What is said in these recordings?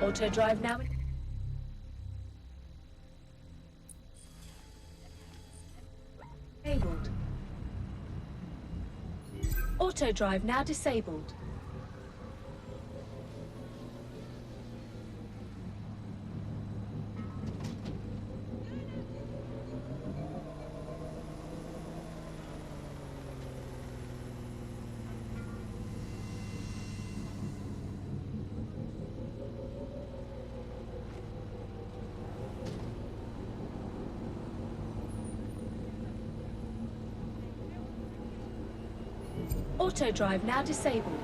Auto drive now. Enabled. Auto drive now disabled. Auto drive now disabled.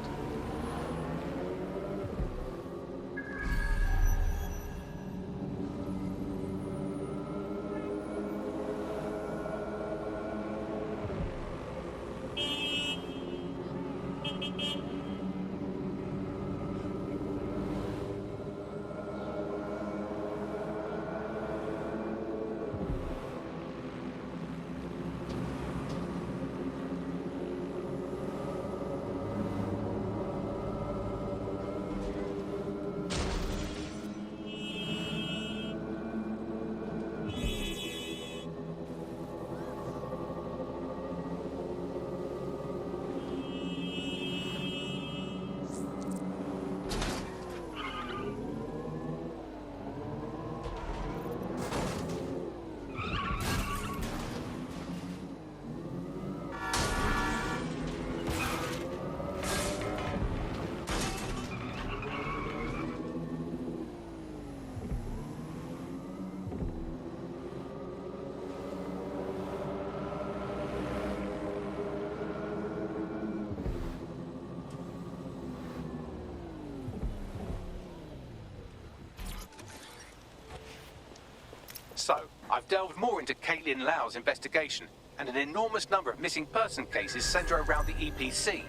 So, I've delved more into Caitlin Lau's investigation, and an enormous number of missing person cases centre around the EPC.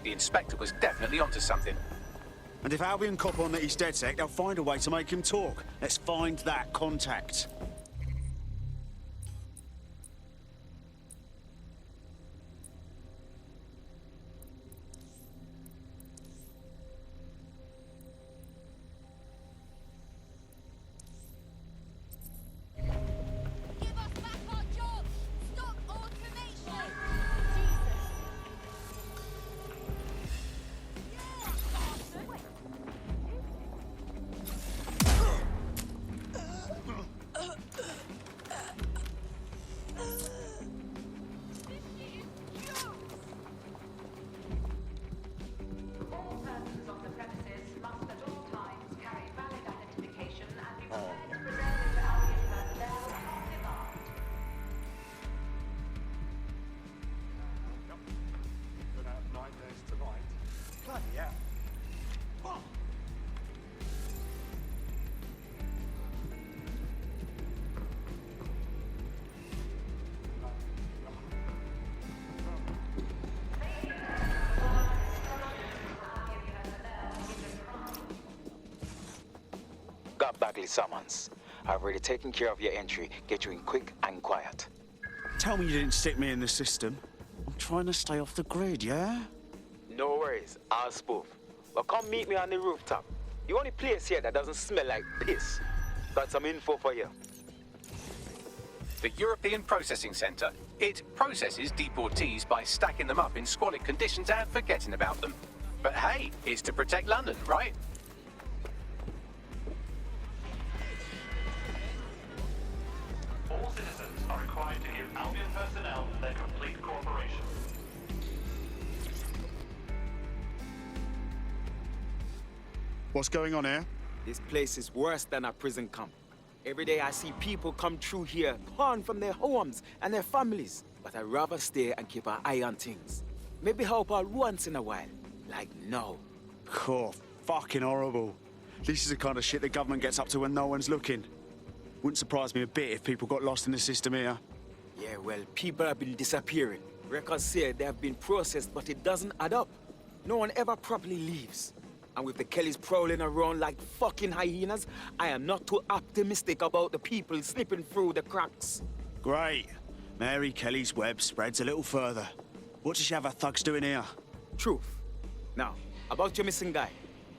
The inspector was definitely onto something. And if Albion cop on that he's DedSec, they'll find a way to make him talk. Let's find that contact. Got Bagley summons. I've already taken care of your entry. Get you in quick and quiet. Tell me you didn't stick me in the system. I'm trying to stay off the grid, yeah? No worries, I'll spoof. But come meet me on the rooftop. The only place here that doesn't smell like piss. Got some info for you. The European Processing Centre. It processes deportees by stacking them up in squalid conditions and forgetting about them. But hey, it's to protect London, right? All citizens are required to give Albion personnel their complete cooperation. What's going on here? This place is worse than a prison camp. Every day I see people come through here, torn from their homes and their families. But I'd rather stay and keep an eye on things. Maybe help out once in a while. Like now. Cool. Fucking horrible. This is the kind of shit the government gets up to when no one's looking. Wouldn't surprise me a bit if people got lost in the system here. Yeah, well, people have been disappearing. Records say they have been processed, but it doesn't add up. No one ever properly leaves. And with the Kellys prowling around like fucking hyenas, I am not too optimistic about the people slipping through the cracks. Great. Mary Kelly's web spreads a little further. What does she have her thugs doing here? Truth. Now, about your missing guy.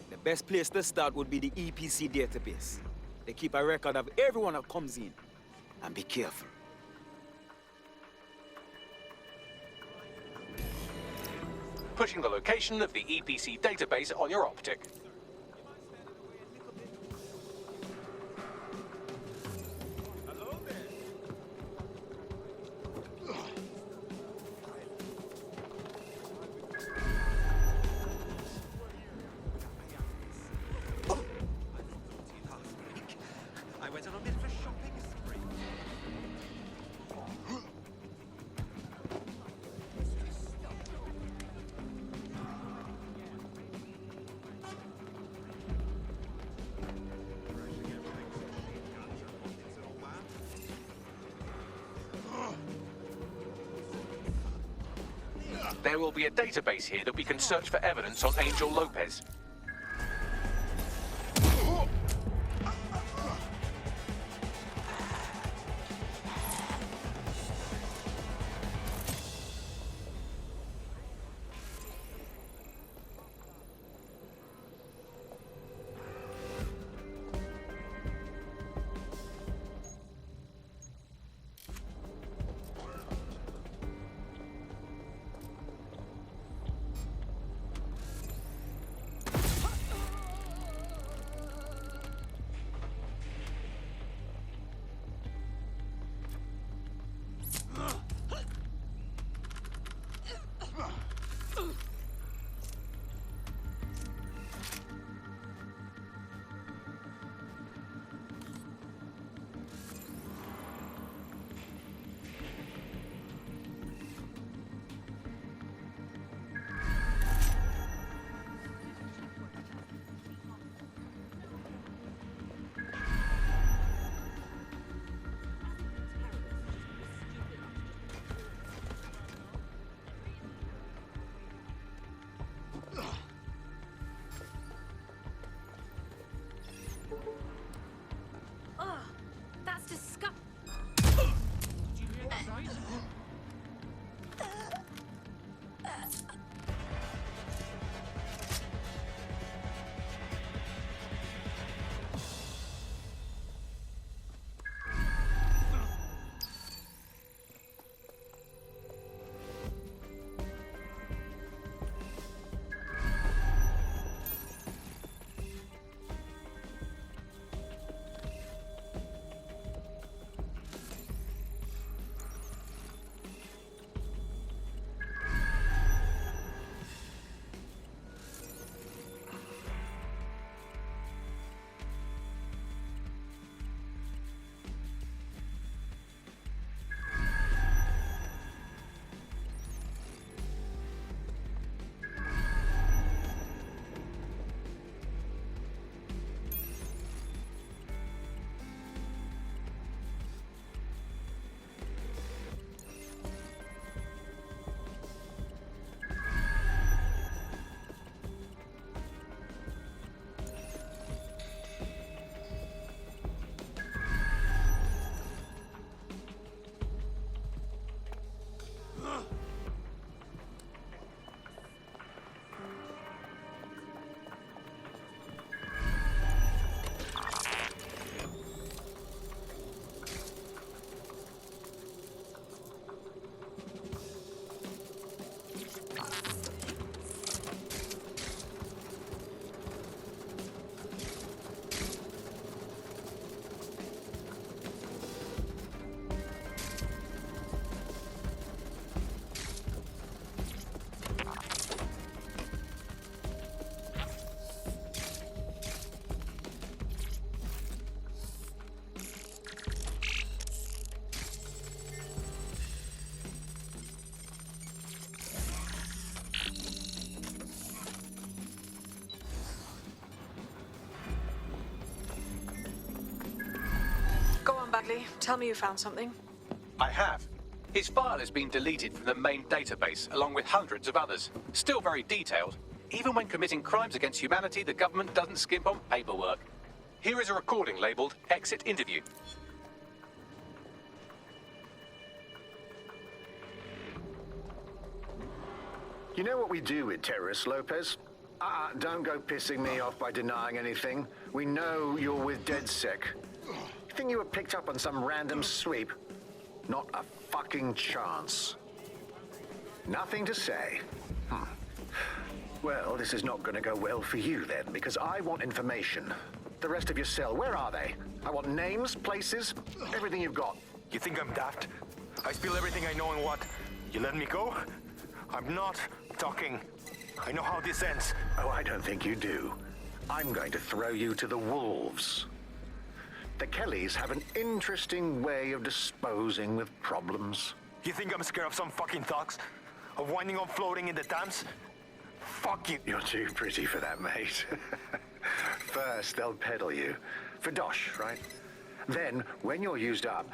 The best place to start would be the EPC database. They keep a record of everyone that comes in. And be careful. Pushing the location of the EPC database on your optic. I went on a bit of a shopping spree. There will be a database here that we can search for evidence on Angel Lopez. That's disgusting. Bagley, tell me you found something. I have. His file has been deleted from the main database, along with hundreds of others. Still very detailed. Even when committing crimes against humanity, the government doesn't skimp on paperwork. Here is a recording labeled Exit Interview. You know what we do with terrorists, Lopez? Don't go pissing me off by denying anything. We know you're with DedSec. You think you were picked up on some random sweep? Not a fucking chance. Nothing to say. Well, this is not going to go well for you then, because I want information. The rest of your cell, where are they? I want names, places, everything you've got. You think I'm daft? I spill everything I know and what? You let me go? I'm not talking. I know how this ends. Oh, I don't think you do. I'm going to throw you to the wolves. The Kellys have an interesting way of disposing with problems. You think I'm scared of some fucking thugs? Of winding up floating in the Thames? Fuck you. You're too pretty for that, mate. First, they'll peddle you. For dosh, right? Then, when you're used up,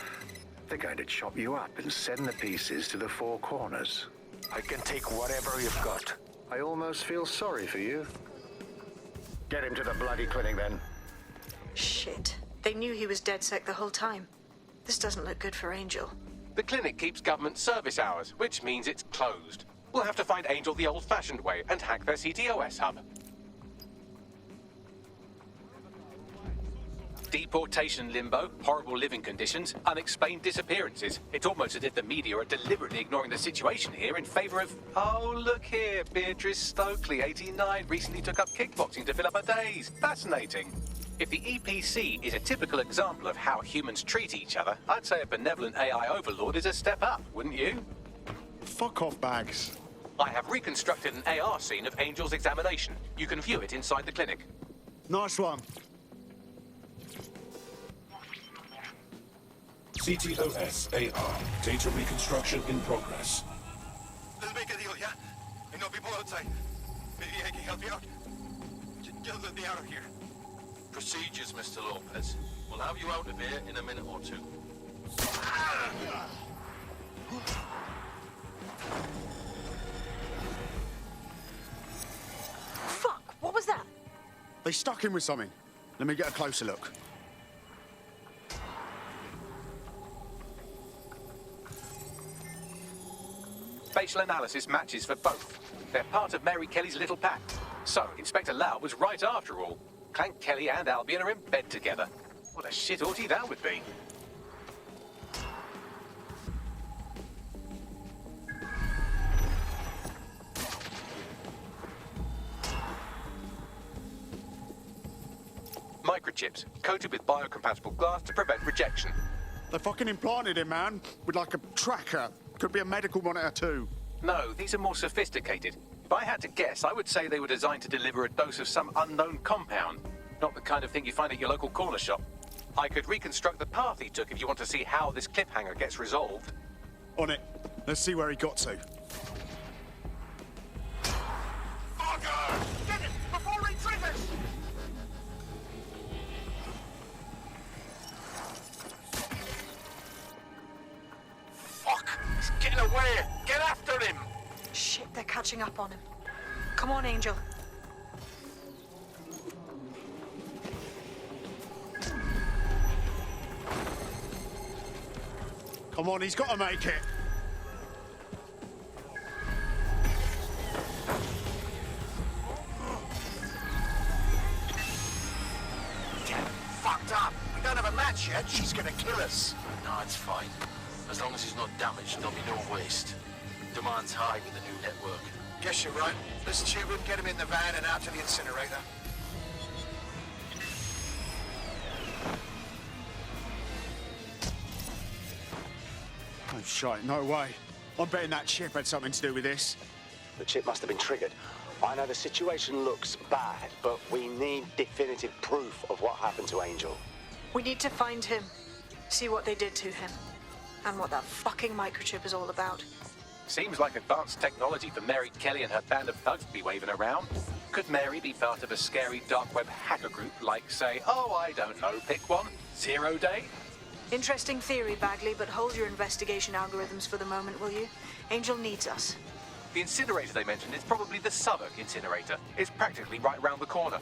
they're going to chop you up and send the pieces to the Four Corners. I can take whatever you've got. I almost feel sorry for you. Get him to the bloody clinic, then. Shit. They knew he was DedSec the whole time. This doesn't look good for Angel. The clinic keeps government service hours, which means it's closed. We'll have to find Angel the old-fashioned way and hack their CTOS hub. Deportation limbo, horrible living conditions, unexplained disappearances. It's almost as if the media are deliberately ignoring the situation here in favor of... Oh, look here, Beatrice Stokely, 89, recently took up kickboxing to fill up her days. Fascinating. If the EPC is a typical example of how humans treat each other, I'd say a benevolent AI overlord is a step up, wouldn't you? Fuck off, Bags. I have reconstructed an AR scene of Angel's examination. You can view it inside the clinic. Nice one. CTOS AR. Data reconstruction in progress. Let's make a deal, yeah? I know people outside. Maybe I can help you out. Just let me out of here. Procedures, Mr. Lopez. We'll have you out of here in a minute or two. Fuck! What was that? They stuck him with something. Let me get a closer look. Facial analysis matches for both. They're part of Mary Kelly's little pack. So, Inspector Lau was right after all. Clank Kelly and Albion are in bed together. What a shit orgy that would be. Microchips, coated with biocompatible glass to prevent rejection. They fucking implanted him, man. With like a tracker. Could be a medical monitor too. No, these are more sophisticated. If I had to guess, I would say they were designed to deliver a dose of some unknown compound. Not the kind of thing you find at your local corner shop. I could reconstruct the path he took if you want to see how this cliffhanger gets resolved. On it. Let's see where he got to. Fucker! Get it before he triggers! Fuck! He's getting away! Get after him! Shit, they're catching up on him. Come on, Angel. Come on, he's got to make it. Get fucked up! We don't have a match yet. She's gonna kill us. No, it's fine. As long as he's not damaged, there'll be no waste. Demand's high with the new network. Guess you're right. Let's tube him, get him in the van and out to the incinerator. Oh, shite, no way. I'm betting that chip had something to do with this. The chip must have been triggered. I know the situation looks bad, but we need definitive proof of what happened to Angel. We need to find him. See what they did to him. And what that fucking microchip is all about. Seems like advanced technology for Mary Kelly and her band of thugs to be waving around. Could Mary be part of a scary dark web hacker group like, say, oh, I don't know, pick one, 0 Day? Interesting theory, Bagley, but hold your investigation algorithms for the moment, will you? Angel needs us. The incinerator they mentioned is probably the Southwark incinerator. It's practically right round the corner.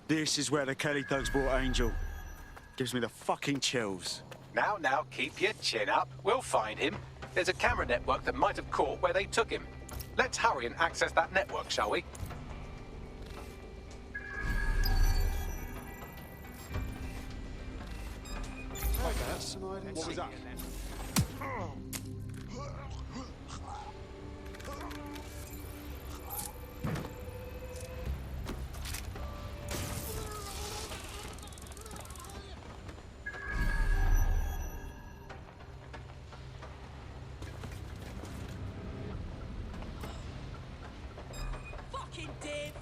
This is where the Kelly thugs brought Angel. Gives me the fucking chills. Now, keep your chin up. We'll find him. There's a camera network that might have caught where they took him. Let's hurry and access that network, shall we? What was that? Fucking Dave!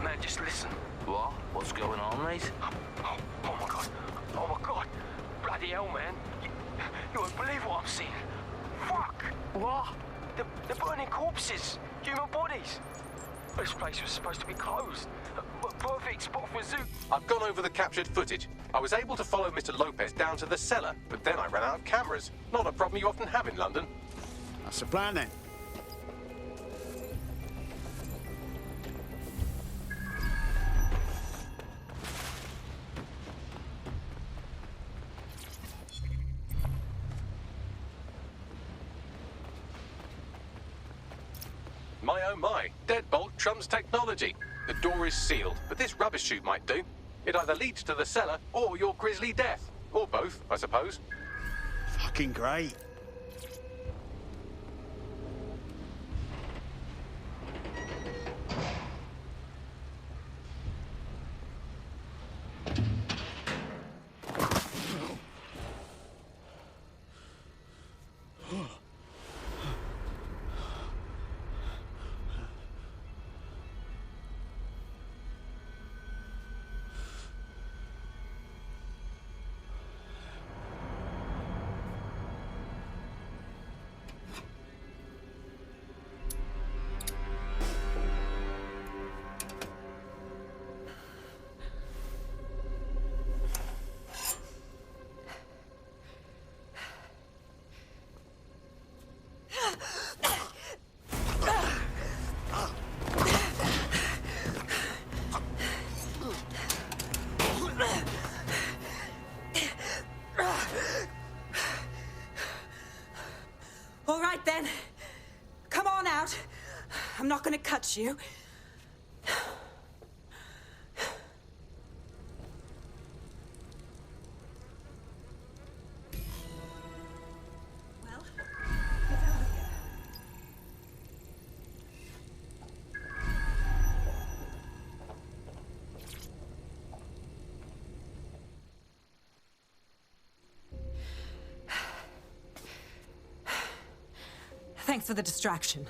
Man, just listen. What? What's going on, mate? Oh my god. Oh my god. Bloody hell, man. You won't believe what I'm seeing. Fuck. What? They're burning corpses. Human bodies. This place was supposed to be closed. A perfect spot for a zoo. I've gone over the captured footage. I was able to follow Mr. Lopez down to the cellar, but then I ran out of cameras. Not a problem you often have in London. That's the plan then. My oh my, deadbolt trumps technology. The door is sealed, but this rubbish chute might do. It either leads to the cellar or your grisly death. Or both, I suppose. Fucking great. All right, then. Come on out. I'm not gonna cut you. Well, it's over here. Thanks for the distraction.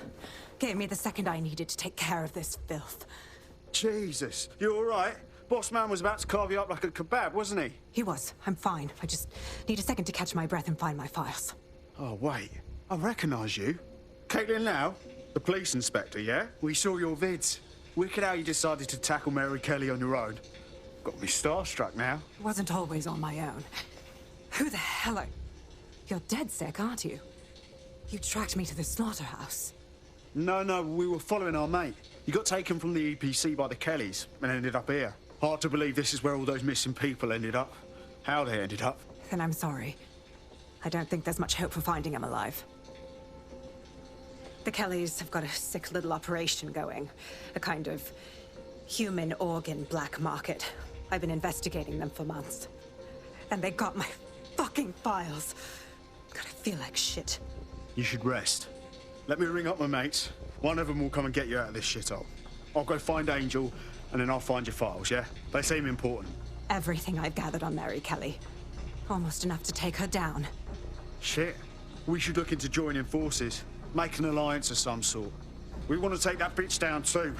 Gave me the second I needed to take care of this filth. Jesus, you all right? Boss man was about to carve you up like a kebab, wasn't he? He was. I'm fine. I just need a second to catch my breath and find my files. Oh, wait. I recognise you. Caitlin Lau, the police inspector, yeah? We saw your vids. Wicked how you decided to tackle Mary Kelly on your own. Got me starstruck now. It wasn't always on my own. Who the hell are... You're dead sick, aren't you? You tracked me to the slaughterhouse. No, we were following our mate. He got taken from the EPC by the Kellys and ended up here. Hard to believe this is where all those missing people ended up. How they ended up. Then I'm sorry. I don't think there's much hope for finding him alive. The Kellys have got a sick little operation going. A kind of human organ black market. I've been investigating them for months. And they got my fucking files. God, I feel like shit. You should rest. Let me ring up my mates. One of them will come and get you out of this shithole. I'll go find Angel, and then I'll find your files, yeah? They seem important. Everything I've gathered on Mary Kelly. Almost enough to take her down. Shit. We should look into joining forces. Make an alliance of some sort. We want to take that bitch down too.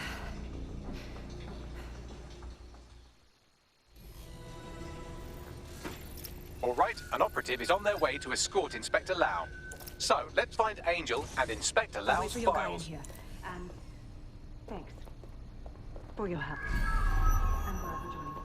All right, an operative is on their way to escort Inspector Lau. So, let's find Angel and Inspector I'll wait Lau's for your guy in files. here. And thanks for your help. I'm glad you joined.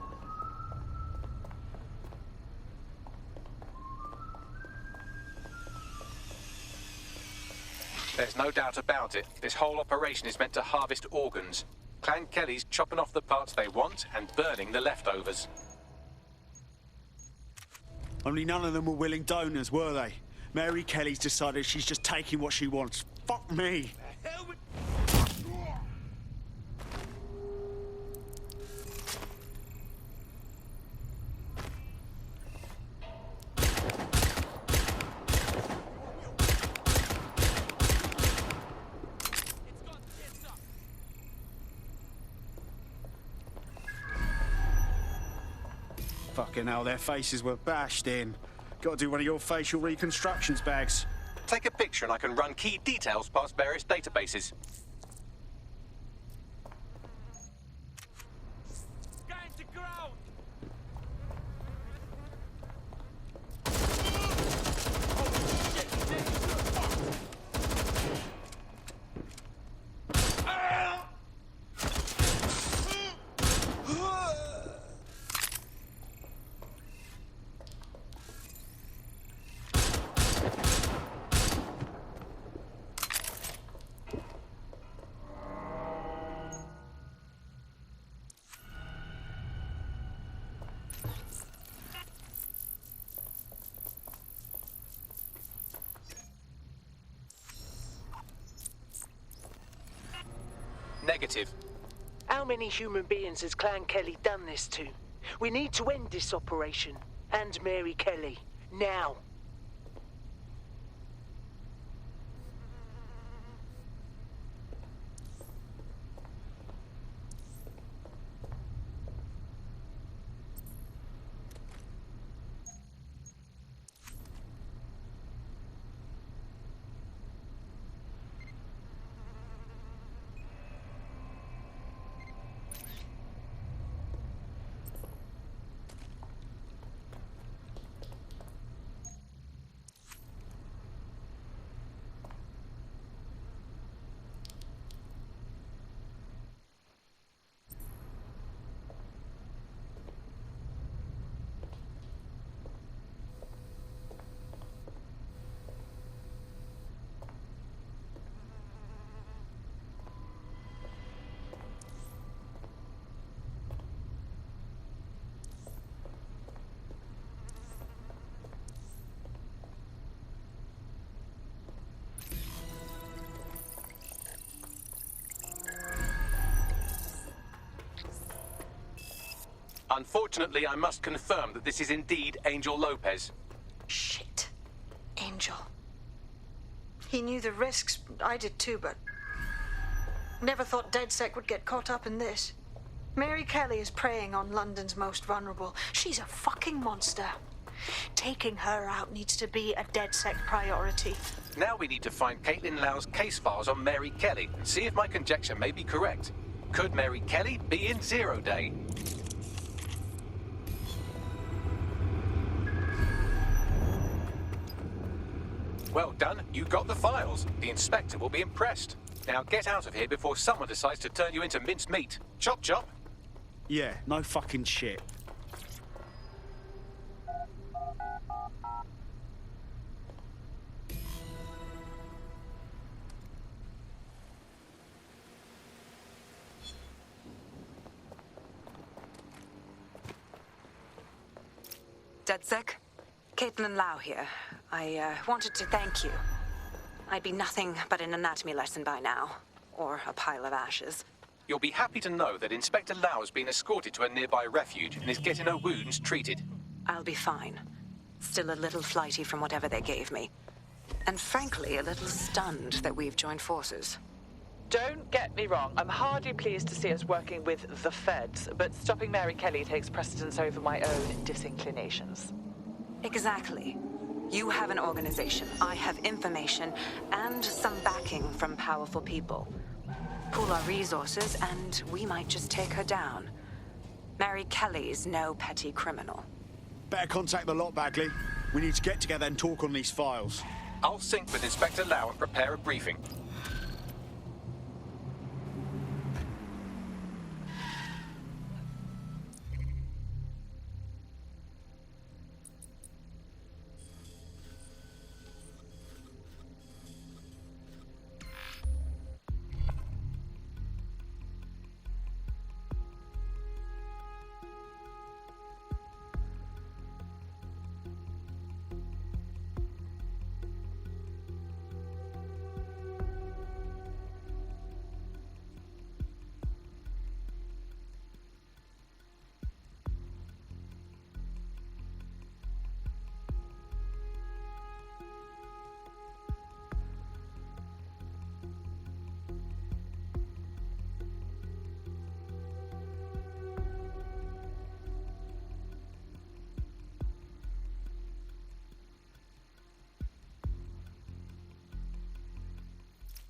There's no doubt about it. This whole operation is meant to harvest organs. Clan Kelly's chopping off the parts they want and burning the leftovers. Only none of them were willing donors, were they? Mary Kelly's decided she's just taking what she wants. Fuck me. Fucking hell, their faces were bashed in. Gotta do one of your facial reconstructions, Bags. Take a picture and I can run key details past various databases. Negative. How many human beings has Clan Kelly done this to? We need to end this operation. And Mary Kelly. Now. Unfortunately, I must confirm that this is indeed Angel Lopez. Shit. Angel. He knew the risks. I did too, but... Never thought DedSec would get caught up in this. Mary Kelly is preying on London's most vulnerable. She's a fucking monster. Taking her out needs to be a DedSec priority. Now we need to find Caitlin Lau's case files on Mary Kelly and see if my conjecture may be correct. Could Mary Kelly be in Zero Day? Well done, you got the files. The inspector will be impressed. Now get out of here before someone decides to turn you into minced meat. Chop chop. Yeah, no fucking shit. DedSec? Caitlin Lau here. I wanted to thank you. I'd be nothing but an anatomy lesson by now. Or a pile of ashes. You'll be happy to know that Inspector Lau has been escorted to a nearby refuge and is getting her wounds treated. I'll be fine. Still a little flighty from whatever they gave me. And frankly, a little stunned that we've joined forces. Don't get me wrong, I'm hardly pleased to see us working with the Feds, but stopping Mary Kelly takes precedence over my own disinclinations. Exactly. You have an organization, I have information, and some backing from powerful people. Pool our resources, and we might just take her down. Mary Kelly's no petty criminal. Better contact the lot, Bagley. We need to get together and talk on these files. I'll sync with Inspector Lau and prepare a briefing.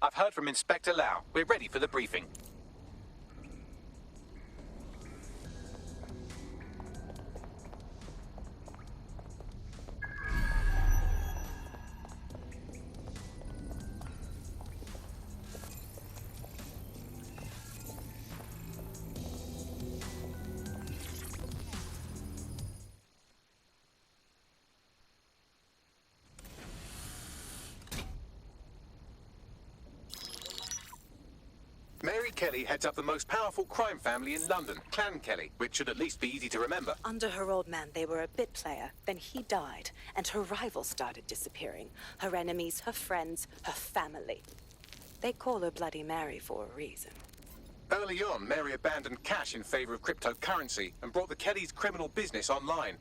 I've heard from Inspector Lau. We're ready for the briefing. Mary Kelly heads up the most powerful crime family in London, Clan Kelly, which should at least be easy to remember. Under her old man, they were a bit player. Then he died, and her rivals started disappearing. Her enemies, her friends, her family. They call her Bloody Mary for a reason. Early on, Mary abandoned cash in favor of cryptocurrency and brought the Kellys' criminal business online.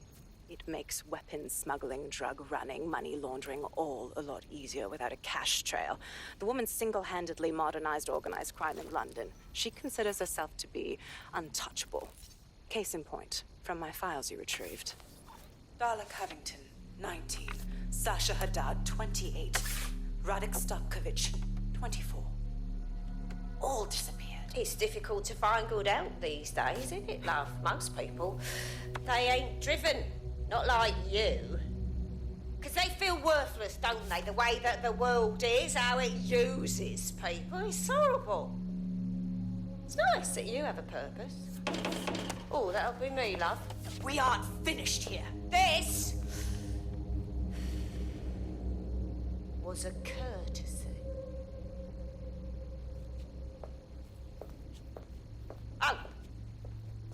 It makes weapons smuggling, drug running, money laundering all a lot easier without a cash trail. The woman single-handedly modernized organized crime in London. She considers herself to be untouchable. Case in point, from my files you retrieved. Darla Covington, 19. Sasha Haddad, 28. Radek Stopkovich, 24. All disappeared. It's difficult to find good help these days, isn't it, love? Most people, they ain't driven. Not like you. Because they feel worthless, don't they? The way that the world is, how it uses people. It's horrible. It's nice that you have a purpose. Oh, that'll be me, love. We aren't finished here. This was a courtesy. Oh.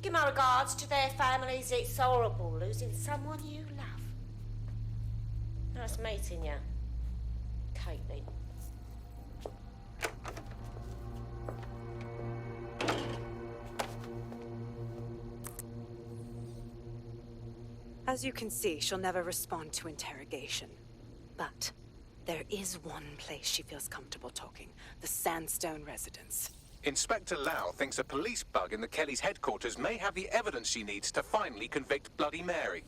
Give my regards to their families. It's horrible losing someone you love. Nice meeting you, Caitlin. As you can see, she'll never respond to interrogation. But there is one place she feels comfortable talking. The Sandstone residence. Inspector Lau thinks a police bug in the Kellys' headquarters may have the evidence she needs to finally convict Bloody Mary.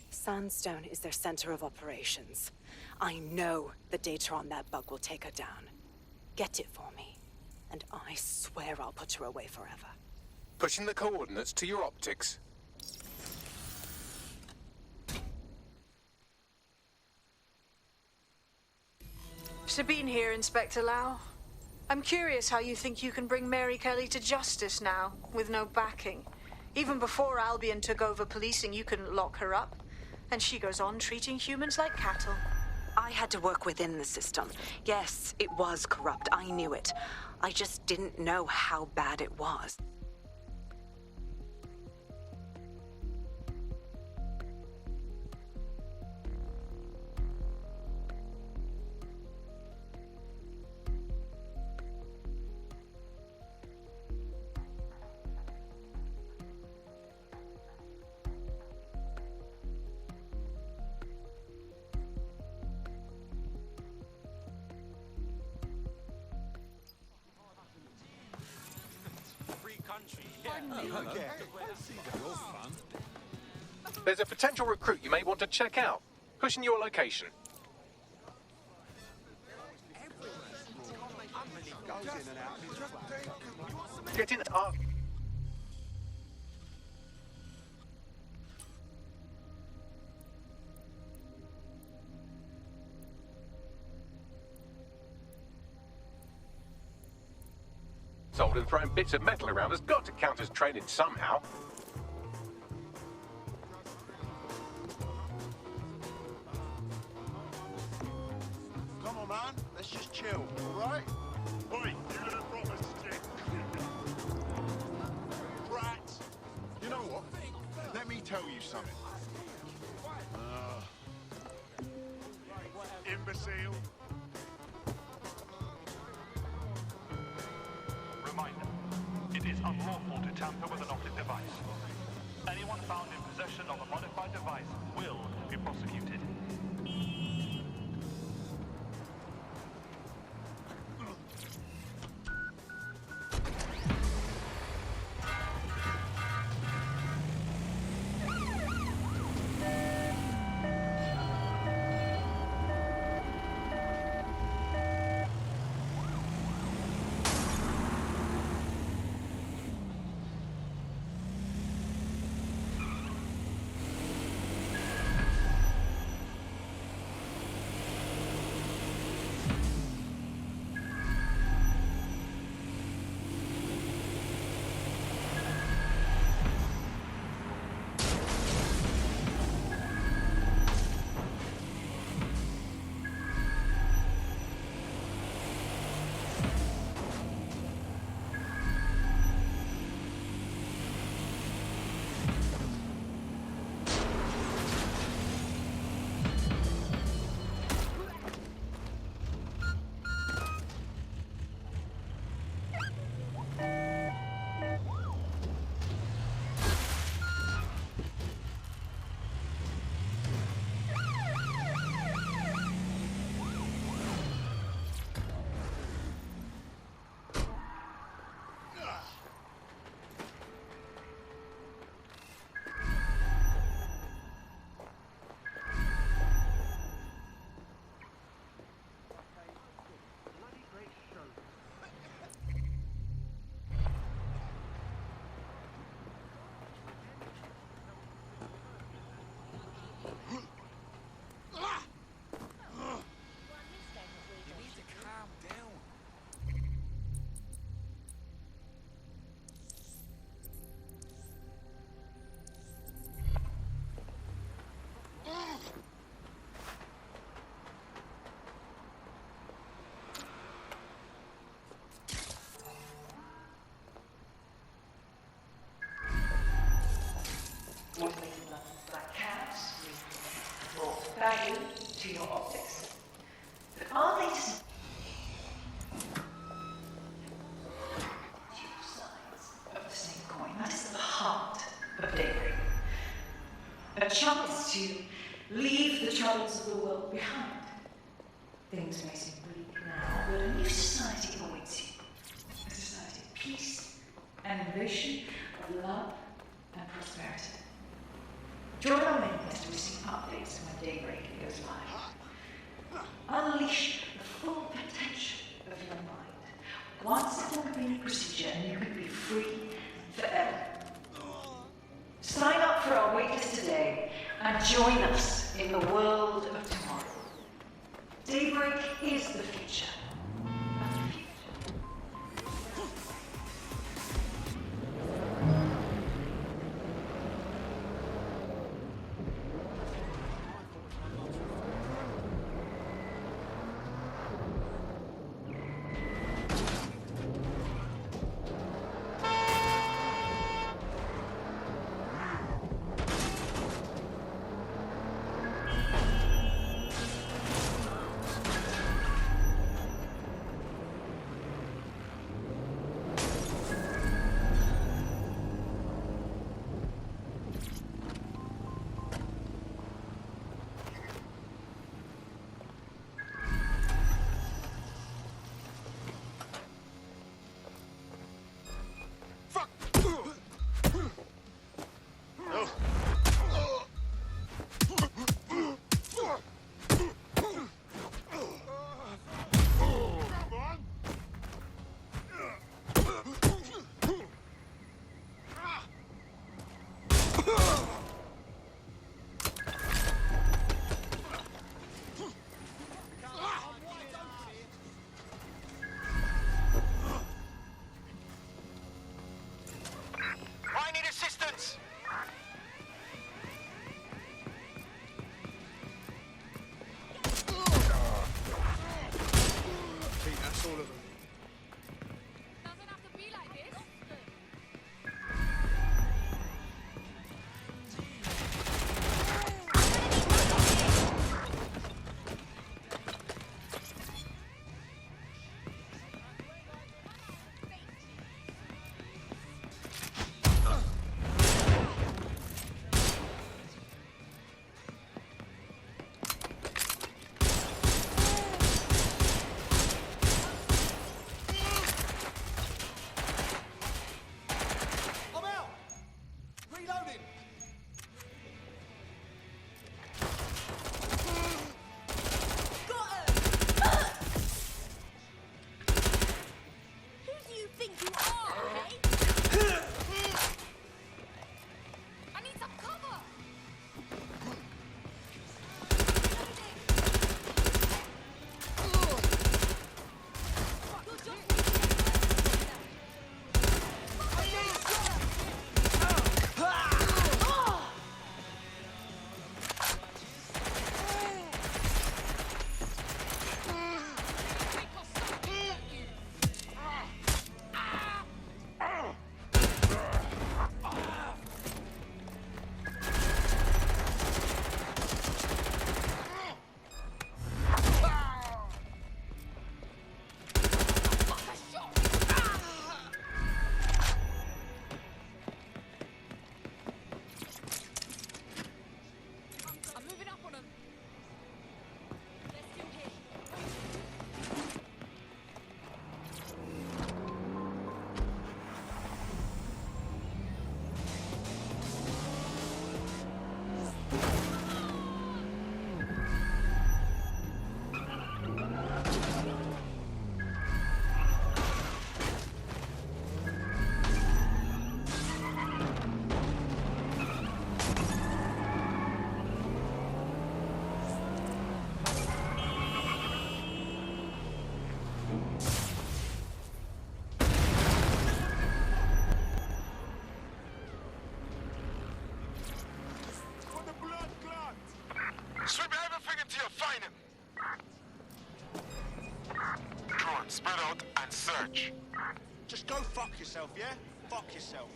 Sandstone is their center of operations. I know the data on that bug will take her down. Get it for me, and I swear I'll put her away forever. Pushing the coordinates to your optics. Sabine here, Inspector Lau. I'm curious how you think you can bring Mary Kelly to justice now, with no backing. Even before Albion took over policing, you couldn't lock her up. And she goes on treating humans like cattle. I had to work within the system. Yes, it was corrupt. I knew it. I just didn't know how bad it was. There's a potential recruit you may want to check out. Pushing your location. Get in. Sold and throwing bits of metal around has got to count as training somehow. Come on, man. Let's just chill, all right? Oi, you little proper stick. Rats. You know what? Let me tell you something. Imbecile. Reminder, it is unlawful to tamper with an optic device. Anyone found in possession of a modified device will be prosecuted. Black cats brought value to your optics. But our latest two sides of the same coin. That is the heart of Daybreak. A chance to leave the troubles of the world behind. Things may seem bleak now, but a new society awaits you. A society of peace and innovation, of love and prosperity. Join our mailing list to receive updates when Daybreak goes live. Unleash the full potential of your mind. Once settled autoimmune procedure and you could be free forever. Sign up for our waitlist today and join us in the world of tomorrow. Daybreak is the future. Sweep everything until you find him. Drone, spread out and search. Just go fuck yourself, yeah? Fuck yourself.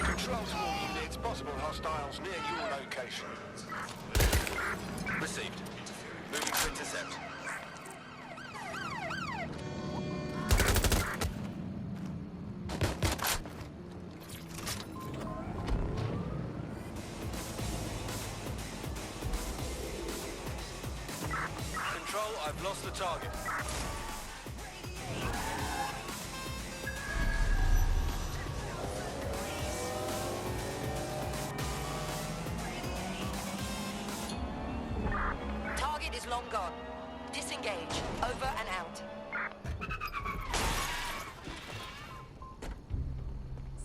Control small units, possible hostiles near your location. Received. Moving to intercept. Control, I've lost the target. long gone. Disengage. Over and out.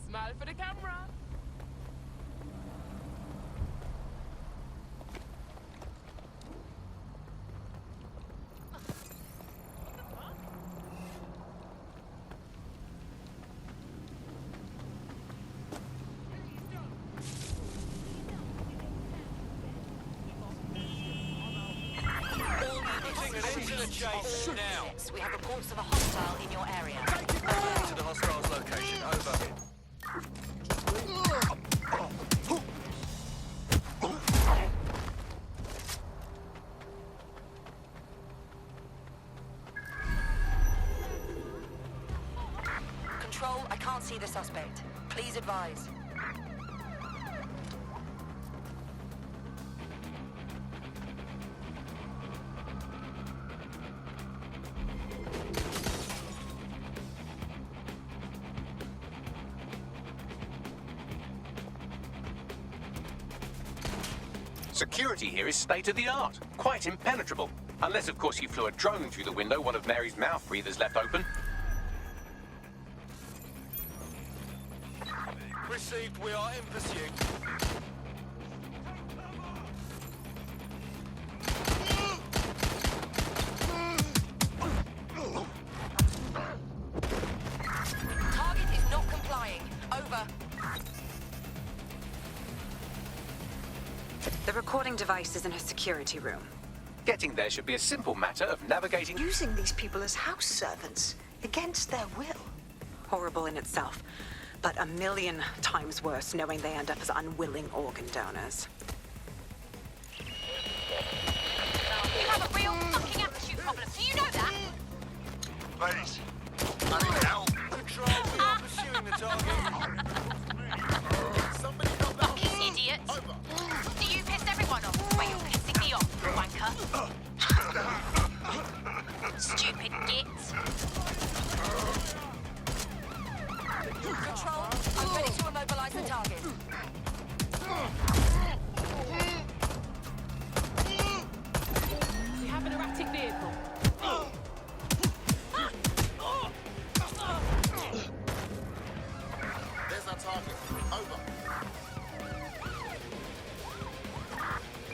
Smile for the camera. We have reports of a hostile in your area. To the hostile's location. Over. Control, I can't see the suspect. Please advise. Security here is state-of-the-art, quite impenetrable. Unless, of course, you flew a drone through the window one of Mary's mouth breathers left open. Received, we are in pursuit. Target is not complying. Over. The recording device is in her security room. Getting there should be a simple matter of navigating... Using these people as house servants, against their will. Horrible in itself, but a million times worse knowing they end up as unwilling organ donors. You have a real fucking attitude problem. Do you know that? Ladies, I need help. Control, we are pursuing the target. Somebody got that. Fucking idiot. Over. Do you piss everyone off? Well, you're pissing me off, wanker. Stupid git. Control, I'm ready to immobilize the target. We have an erratic vehicle. There's our target. Over.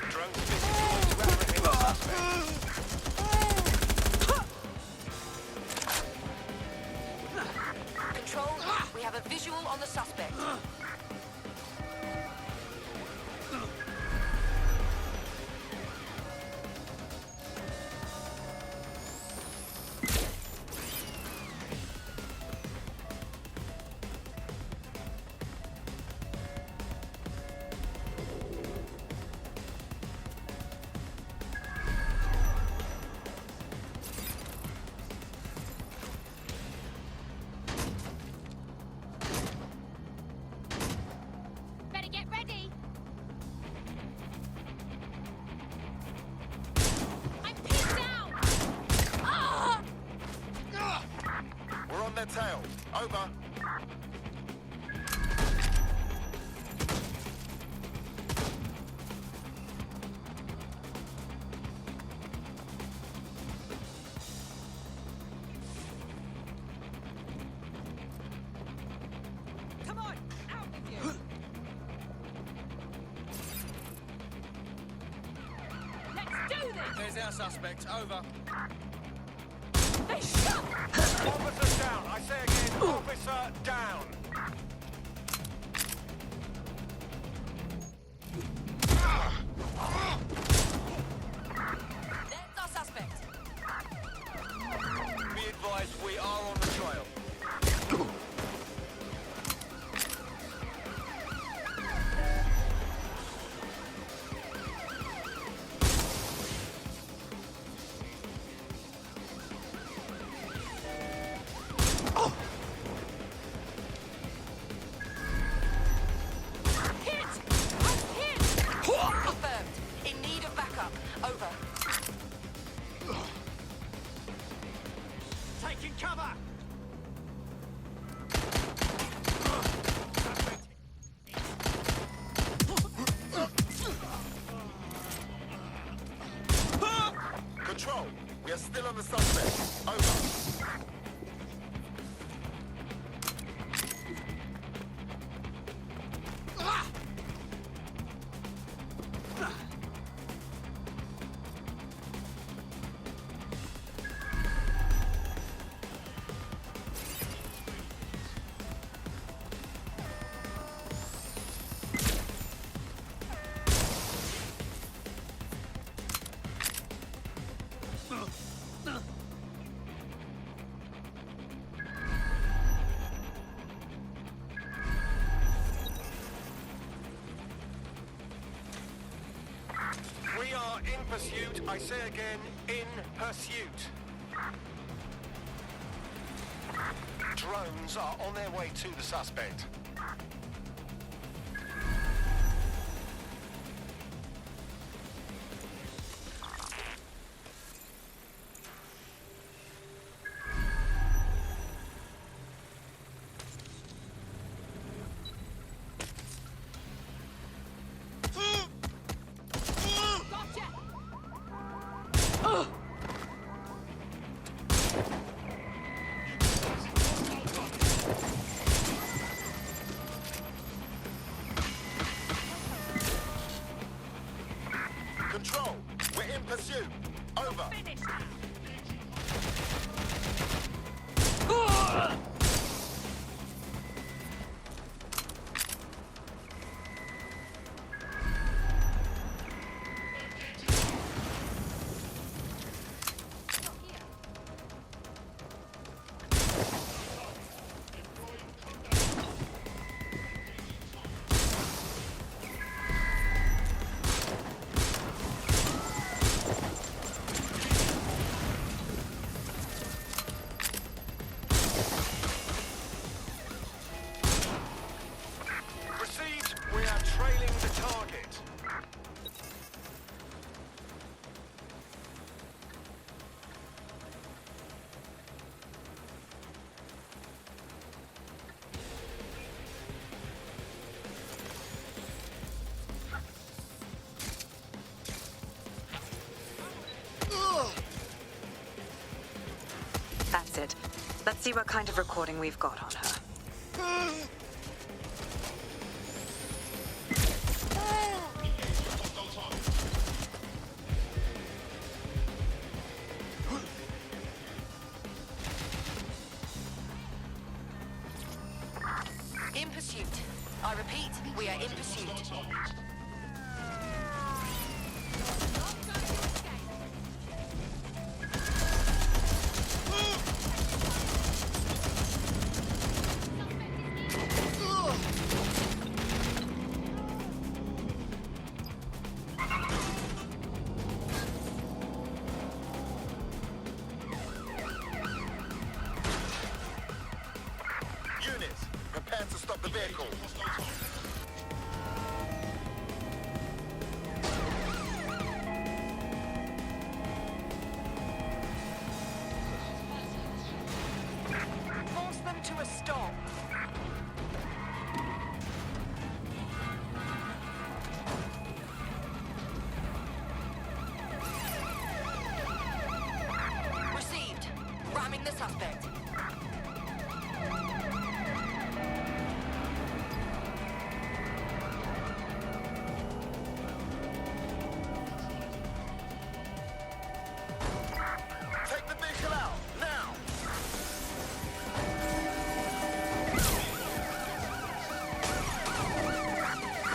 Drone's busy towards the suspect. Control, we have a visual on the suspect. Better get ready. I'm pinned down. Ah! We're on their tail. Over. Come on, out with you. Let's do this. There's our suspect. Over. They shot. Officer down. I say again, officer down. There's our suspect. Be advised, we are on the trail. are in pursuit. I say again, in pursuit. Drones are on their way to the suspect. Control, we're in pursuit. Over. Received, we are trailing the target. That's it. Let's see what kind of recording we've got on her. In pursuit. I repeat, we are in pursuit. Units, prepare to stop the vehicle. Force them to a stop. Received. Ramming the suspect. Take the vehicle out, now!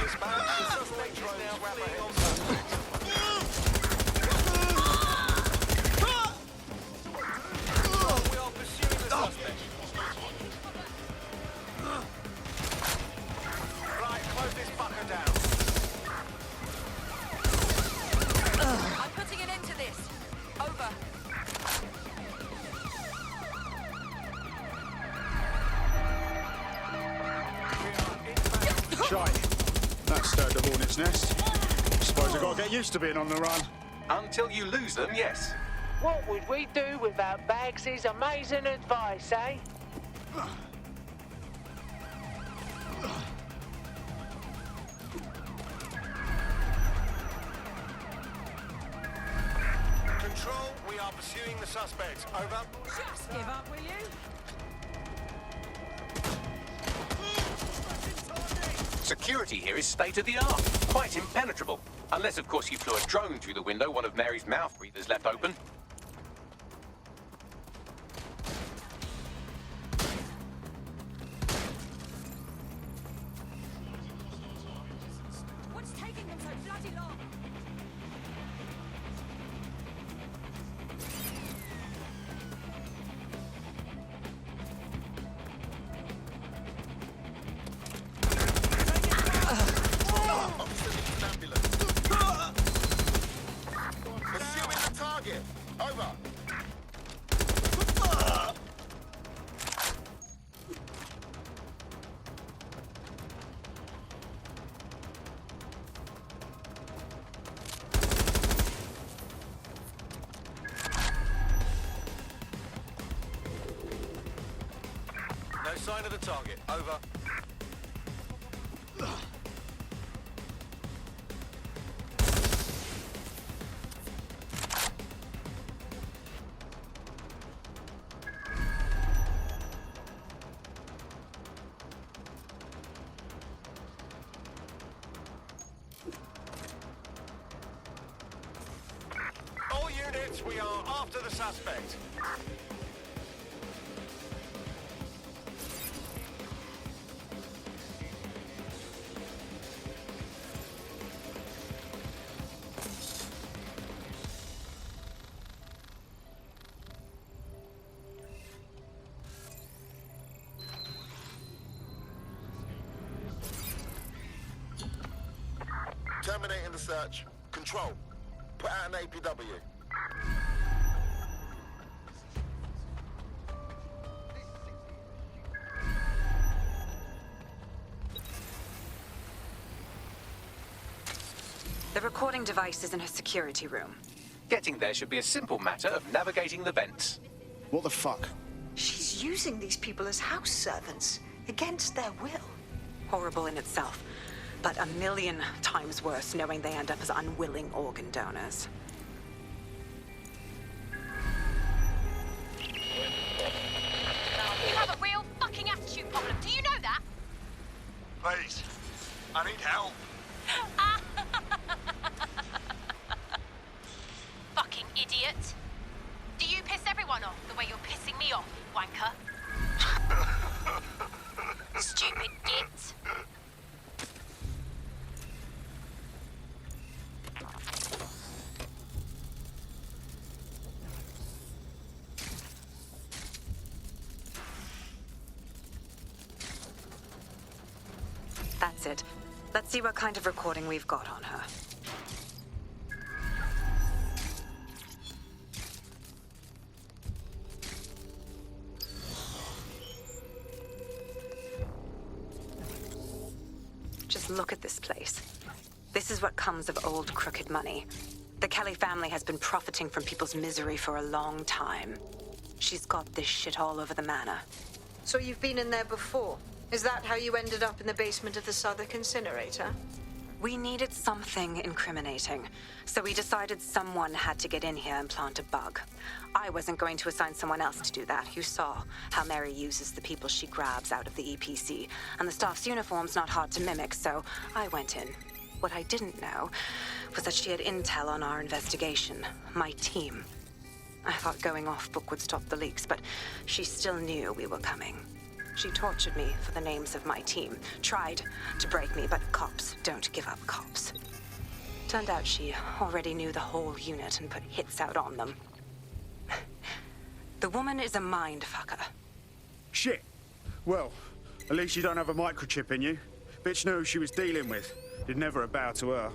Dispatch, the suspect is now fleeing on suspect. We are pursuing the suspect. Right, close this fucker down. I'm putting an end to this. Over. Shite. That stirred the hornet's nest. Suppose I gotta get used to being on the run. Until you lose them, yes. What would we do without Bags's amazing advice, eh? Control, we are pursuing the suspect. Over. Just give up, will you? Security here is state of the art, quite impenetrable. Unless, of course, you flew a drone through the window one of Mary's mouth breathers left open. What's taking them so bloody long? sign of the target. Over. All units, we are after the suspect. Terminating the search. Control. Put out an APW. The recording device is in her security room. Getting there should be a simple matter of navigating the vents. What the fuck? She's using these people as house servants, against their will. Horrible in itself, but a million times worse knowing they end up as unwilling organ donors. You have a real fucking attitude problem. Do you know that? Please. I need help. Fucking idiot. Do you piss everyone off the way you're pissing me off, wanker? Stupid git. That's it. Let's see what kind of recording we've got on her. Just look at this place. This is what comes of old crooked money. The Kelly family has been profiting from people's misery for a long time. She's got this shit all over the manor. So you've been in there before? Is that how you ended up in the basement of the Southwark incinerator? We needed something incriminating, so we decided someone had to get in here and plant a bug. I wasn't going to assign someone else to do that. You saw how Mary uses the people she grabs out of the EPC, and the staff's uniform's not hard to mimic, so I went in. What I didn't know was that she had intel on our investigation, my team. I thought going off book would stop the leaks, but she still knew we were coming. She tortured me for the names of my team, tried to break me, but cops don't give up cops. Turned out she already knew the whole unit and put hits out on them. The woman is a mind-fucker. Shit. Well, at least you don't have a microchip in you. Bitch knew who she was dealing with. You'd never bow to her.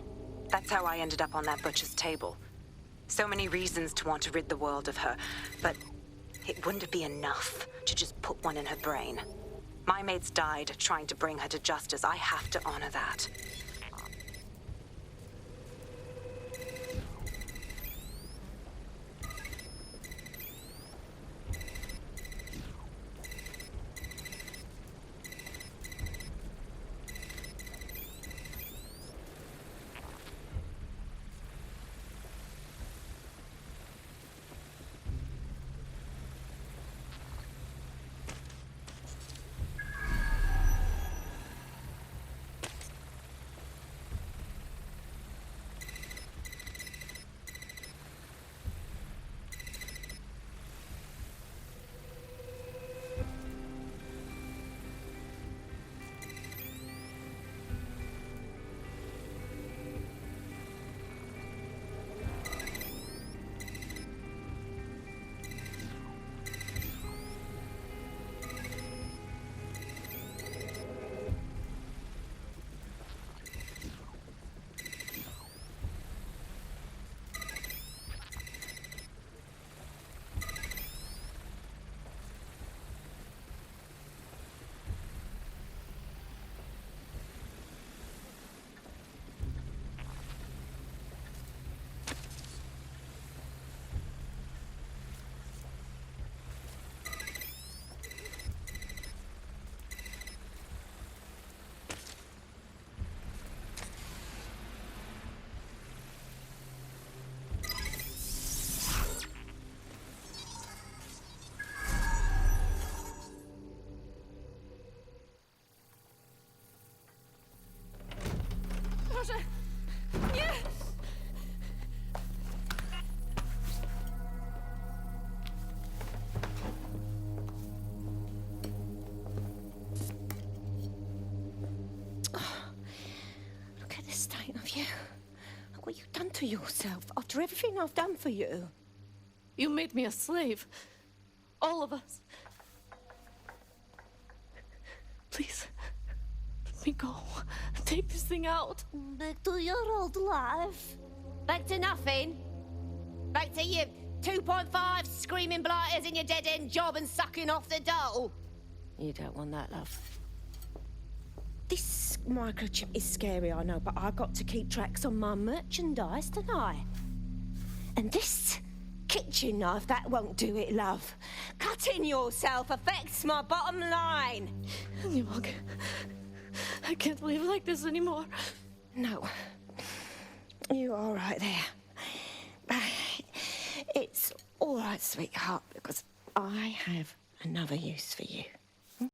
That's how I ended up on that butcher's table. So many reasons to want to rid the world of her, but it wouldn't be enough to just put one in her brain. My mates died trying to bring her to justice. I have to honor that. to yourself after everything I've done for you? You made me a slave. All of us. Please, let me go. Take this thing out. Back to your old life. Back to nothing. Back to you 2.5 screaming blighters in your dead-end job and sucking off the dole. You don't want that, love. This microchip is scary, I know, but I've got to keep tracks on my merchandise, don't I? And this kitchen knife, that won't do it, love. Cutting yourself affects my bottom line. I can't live like this anymore. No. You're all right there. It's all right, sweetheart, because I have another use for you.